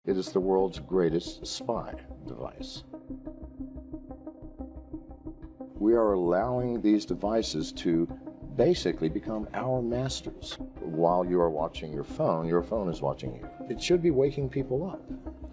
It is the world's greatest spy device. We are allowing these devices to basically become our masters. While you are watching your phone is watching you. It should be waking people up.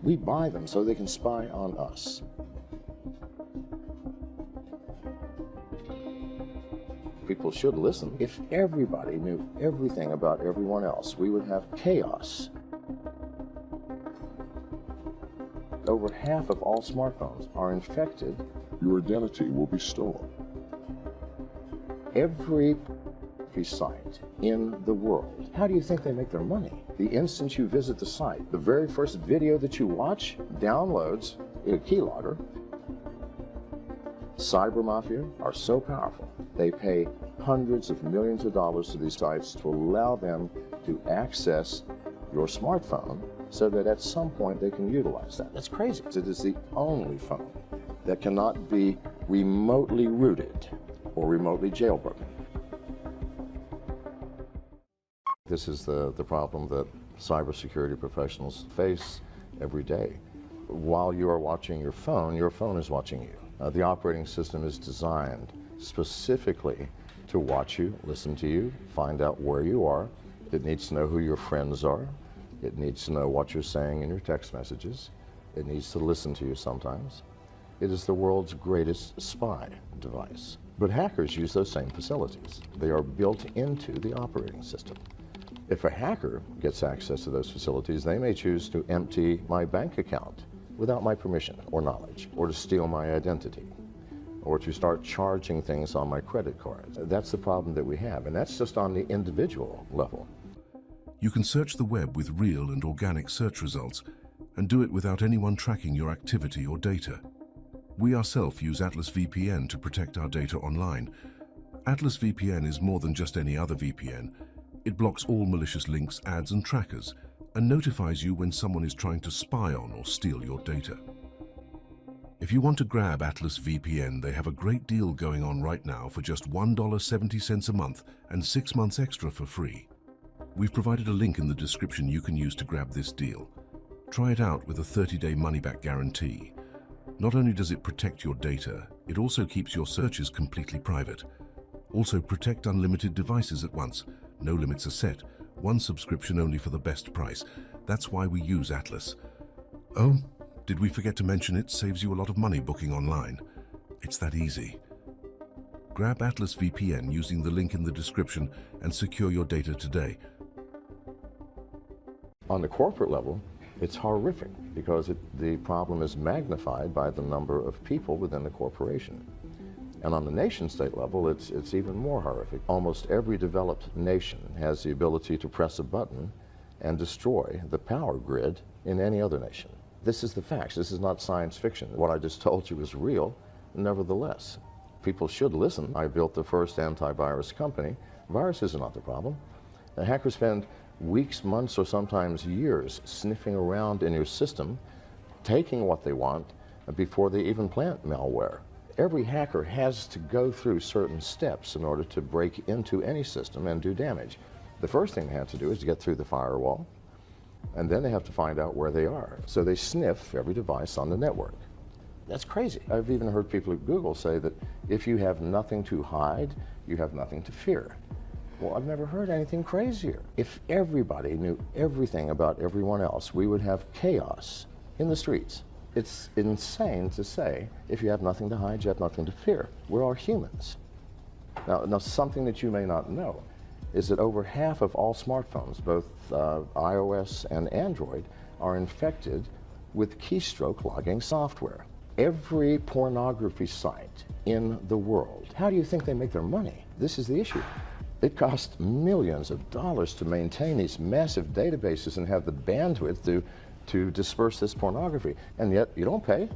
We buy them so they can spy on us. People should listen. If everybody knew everything about everyone else, we would have chaos. Over half of all smartphones are infected. Your identity will be stolen. Every site in the world, how do you think they make their money? The instant you visit the site, the very first video that you watch downloads a keylogger. Cyber mafia are so powerful, they pay hundreds of millions of dollars to these sites to allow them to access your smartphone so that at some point they can utilize that. That's crazy. It is the only phone that cannot be remotely rooted or remotely jailbroken. This is the problem that cybersecurity professionals face every day. While you are watching your phone is watching you. The operating system is designed specifically to watch you, listen to you, find out where you are. It needs to know who your friends are. It needs to know what you're saying in your text messages. It needs to listen to you sometimes. It is the world's greatest spy device. But hackers use those same facilities. They are built into the operating system. If a hacker gets access to those facilities, they may choose to empty my bank account without my permission or knowledge, or to steal my identity, or to start charging things on my credit cards. That's the problem that we have, and that's just on the individual level. You can search the web with real and organic search results and do it without anyone tracking your activity or data. We ourselves use Atlas VPN to protect our data online. Atlas VPN is more than just any other VPN. It blocks all malicious links, ads, and trackers, and notifies you when someone is trying to spy on or steal your data. If you want to grab Atlas VPN, they have a great deal going on right now for just $1.70 a month and 6 months extra for free. We've provided a link in the description you can use to grab this deal. Try it out with a 30-day money-back guarantee. Not only does it protect your data, it also keeps your searches completely private. Also, protect unlimited devices at once. No limits are set. One subscription only for the best price. That's why we use Atlas. Oh, did we forget to mention it saves you a lot of money booking online? It's that easy. Grab Atlas VPN using the link in the description and secure your data today. On the corporate level, it's horrific because the problem is magnified by the number of people within the corporation. And on the nation-state level, it's even more horrific. Almost every developed nation has the ability to press a button and destroy the power grid in any other nation. This is the facts. This is not science fiction. What I just told you is real, nevertheless. People should listen. I built the first antivirus company. Viruses are not the problem. The hackers spend weeks, months, or sometimes years sniffing around in your system, taking what they want before they even plant malware. Every hacker has to go through certain steps in order to break into any system and do damage. The first thing they have to do is to get through the firewall, and then they have to find out where they are. So they sniff every device on the network. That's crazy. I've even heard people at Google say that if you have nothing to hide, you have nothing to fear. Well, I've never heard anything crazier. If everybody knew everything about everyone else, we would have chaos in the streets. It's insane to say, if you have nothing to hide, you have nothing to fear. We're all humans. Now something that you may not know is that over half of all smartphones, both iOS and Android, are infected with keystroke logging software. Every pornography site in the world, how do you think they make their money? This is the issue. It costs millions of dollars to maintain these massive databases and have the bandwidth to disperse this pornography, and yet you don't pay.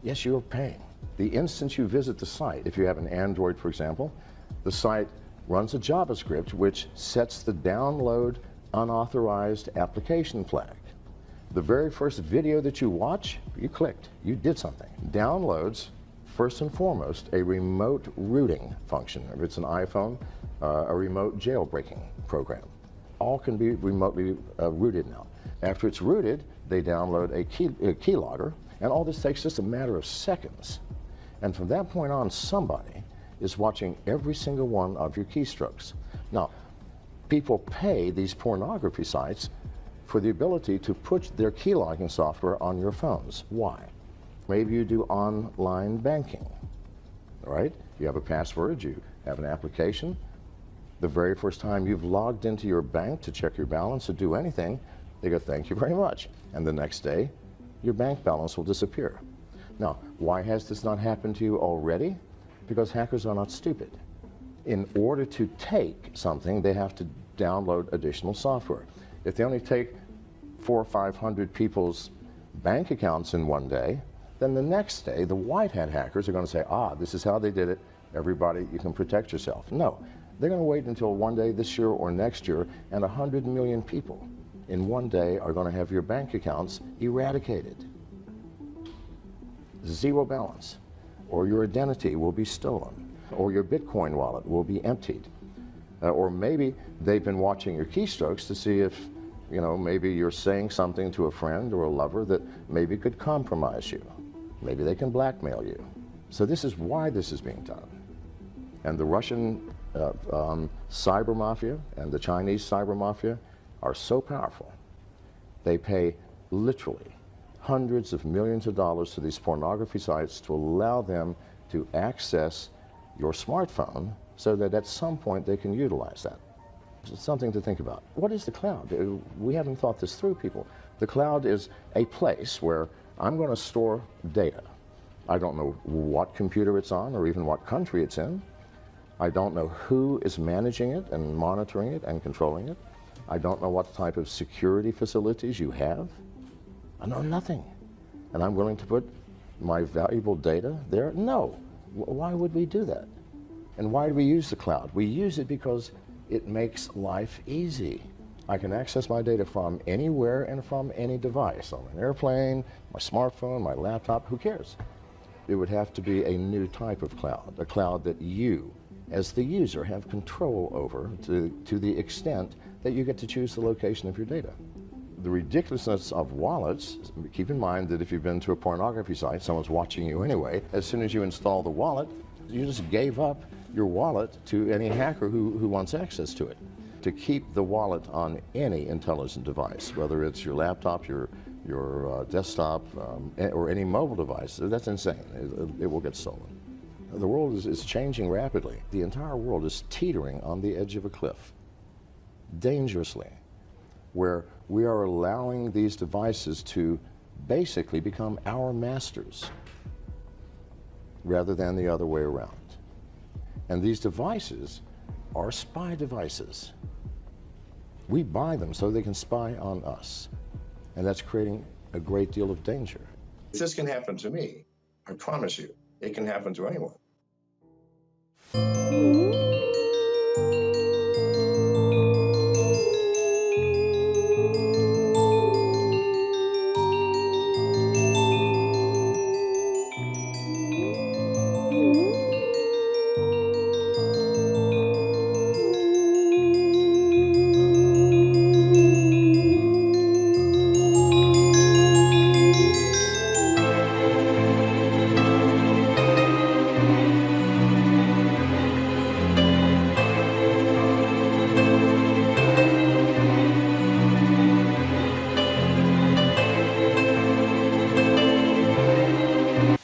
Yes, you're paying. The instant you visit the site, if you have an Android, for example, the site runs a JavaScript which sets the download unauthorized application flag. The very first video that you watch, you clicked, you did something. Downloads, first and foremost, a remote rooting function. If it's an iPhone, a remote jailbreaking program. All can be remotely rooted now. After it's rooted, they download a keylogger, and all this takes just a matter of seconds. And from that point on, somebody is watching every single one of your keystrokes. Now, people pay these pornography sites for the ability to put their keylogging software on your phones. Why? Maybe you do online banking, all right? You have a password, you have an application. The very first time you've logged into your bank to check your balance or do anything, they go, thank you very much. And the next day, your bank balance will disappear. Now, why has this not happened to you already? Because hackers are not stupid. In order to take something, they have to download additional software. If they only take 400 or 500 people's bank accounts in one day, then the next day, the white hat hackers are going to say, ah, this is how they did it. Everybody, you can protect yourself. No, they're going to wait until one day this year or next year, and 100 million people in one day are going to have your bank accounts eradicated. Zero balance, or your identity will be stolen, or your Bitcoin wallet will be emptied. Or maybe they've been watching your keystrokes to see if, you know, maybe you're saying something to a friend or a lover that maybe could compromise you. Maybe they can blackmail you. So this is why this is being done. And the Russian cyber mafia and the Chinese cyber mafia are so powerful. They pay literally hundreds of millions of dollars to these pornography sites to allow them to access your smartphone so that at some point they can utilize that. It's something to think about. What is the cloud? We haven't thought this through, people. The cloud is a place where I'm going to store data. I don't know what computer it's on or even what country it's in. I don't know who is managing it and monitoring it and controlling it. I don't know what type of security facilities you have. I know nothing. And I'm willing to put my valuable data there? No. Why would we do that? And why do we use the cloud? We use it because it makes life easy. I can access my data from anywhere and from any device, on an airplane, my smartphone, my laptop, who cares? It would have to be a new type of cloud, a cloud that you, as the user, have control over to the extent that you get to choose the location of your data. The ridiculousness of wallets, keep in mind that if you've been to a pornography site, someone's watching you anyway. As soon as you install the wallet, you just gave up your wallet to any hacker who wants access to it. To keep the wallet on any intelligent device, whether it's your laptop, your desktop, or any mobile device, that's insane. It will get stolen. The world is changing rapidly. The entire world is teetering on the edge of a cliff, dangerously, where we are allowing these devices to basically become our masters rather than the other way around. And these devices are spy devices. We buy them so they can spy on us. And that's creating a great deal of danger. If this can happen to me, I promise you, it can happen to anyone.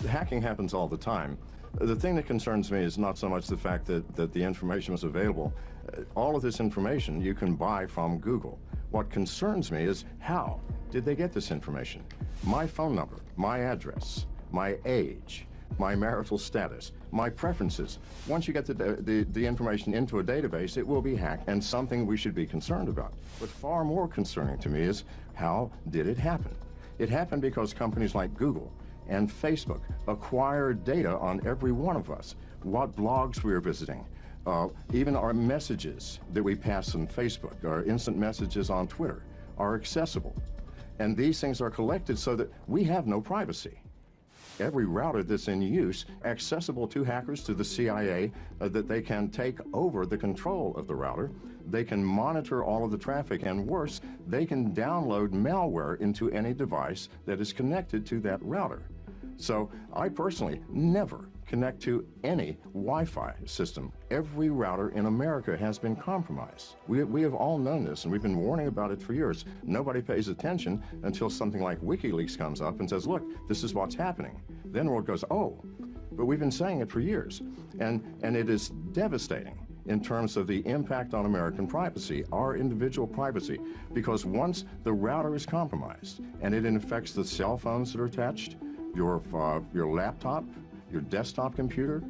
Hacking happens all the time. The thing that concerns me is not so much the fact that the information is available. All of this information you can buy from Google. What concerns me is how did they get this information? My phone number, my address, my age, my marital status, my preferences. Once you get the information into a database, it will be hacked, and something we should be concerned about. But far more concerning to me is how did it happen? It happened because companies like Google and Facebook acquired data on every one of us, what blogs we are visiting, even our messages that we pass on Facebook, our instant messages on Twitter are accessible. And these things are collected so that we have no privacy. every router that's in use accessible to hackers, to the CIA, that they can take over the control of the router. They can monitor all of the traffic, and worse, they can download malware into any device that is connected to that router. So I personally never connect to any Wi-Fi system. Every router in America has been compromised. We have all known this, and we've been warning about it for years. Nobody pays attention until something like WikiLeaks comes up and says, look, this is what's happening. Then the world goes, oh, but we've been saying it for years. And it is devastating in terms of the impact on American privacy, our individual privacy, because once the router is compromised and it infects the cell phones that are attached, your laptop, your desktop computer,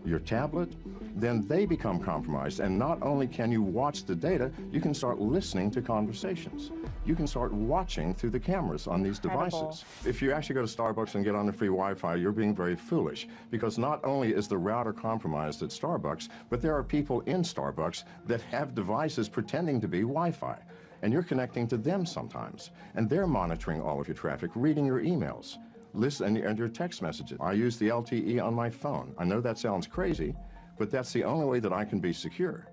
your tablet, then they become compromised. And not only can you watch the data, you can start listening to conversations. You can start watching through the cameras on these devices. If you actually go to Starbucks and get on the free Wi-Fi, you're being very foolish, because not only is the router compromised at Starbucks, but there are people in Starbucks that have devices pretending to be Wi-Fi. And you're connecting to them sometimes. And they're monitoring all of your traffic, reading your emails, listen, and your text messages. I use the LTE on my phone. I know that sounds crazy, but that's the only way that I can be secure.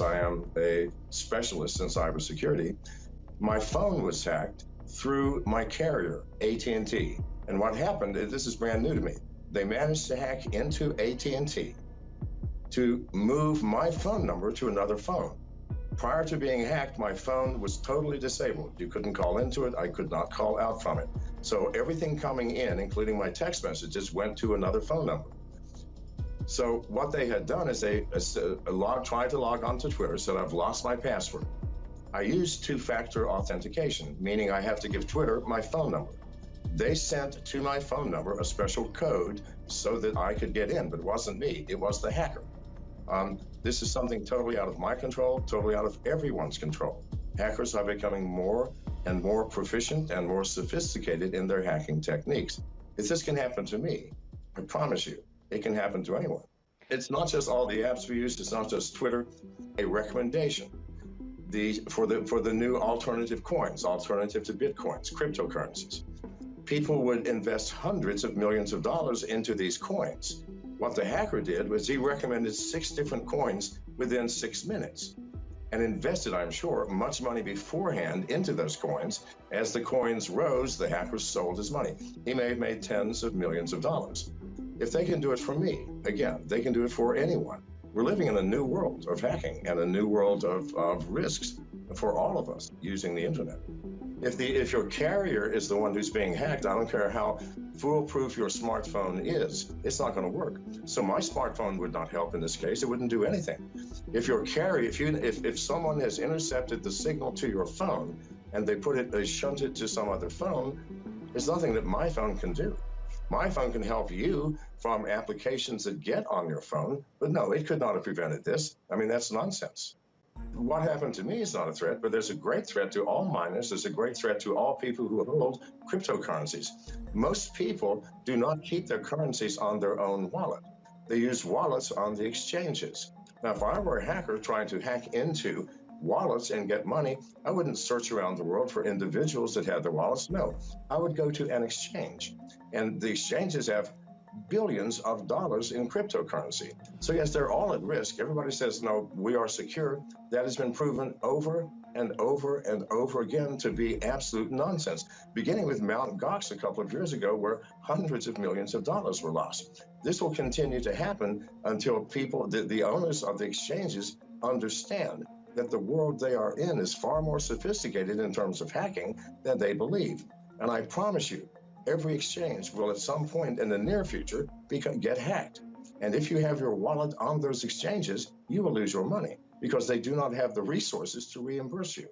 I am a specialist in cybersecurity. My phone was hacked through my carrier, AT&T. And what happened, this is brand new to me. They managed to hack into AT&T to move my phone number to another phone. Prior to being hacked, my phone was totally disabled. You couldn't call into it. I could not call out from it. So everything coming in, including my text messages, went to another phone number. So what they had done is they tried to log onto Twitter, said I've lost my password. I used two-factor authentication, meaning I have to give Twitter my phone number. They sent to my phone number a special code so that I could get in, but it wasn't me, it was the hacker. This is something totally out of my control, totally out of everyone's control. Hackers are becoming more and more proficient and more sophisticated in their hacking techniques. If this can happen to me, I promise you, it can happen to anyone. It's not just all the apps we use, it's not just Twitter. A recommendation for the new alternative coins, alternative to Bitcoins, cryptocurrencies. People would invest hundreds of millions of dollars into these coins. What the hacker did was he recommended 6 different coins within 6 minutes and invested, I'm sure, much money beforehand into those coins. As the coins rose, the hacker sold his money. He may have made tens of millions of dollars. If they can do it for me, again, they can do it for anyone. We're living in a new world of hacking and a new world of risks for all of us using the internet. If your carrier is the one who's being hacked, I don't care how foolproof your smartphone is, it's not going to work. So my smartphone would not help in this case. It wouldn't do anything. If your carrier, if someone has intercepted the signal to your phone and they shunt it to some other phone, there's nothing that my phone can do. My phone can help you from applications that get on your phone, but no, it could not have prevented this. I mean, that's nonsense. What happened to me is not a threat, but there's a great threat to all miners. There's a great threat to all people who hold cryptocurrencies. Most people do not keep their currencies on their own wallet. They use wallets on the exchanges. Now, if I were a hacker trying to hack into wallets and get money, I wouldn't search around the world for individuals that had their wallets. No, I would go to an exchange. And the exchanges have billions of dollars in cryptocurrency. So yes, they're all at risk. Everybody says, no, we are secure. That has been proven over and over and over again to be absolute nonsense, beginning with Mt. Gox a couple of years ago, where hundreds of millions of dollars were lost. This will continue to happen until people, the owners of the exchanges, understand that the world they are in is far more sophisticated in terms of hacking than they believe. And I promise you, every exchange will at some point in the near future get hacked. And if you have your wallet on those exchanges, you will lose your money because they do not have the resources to reimburse you.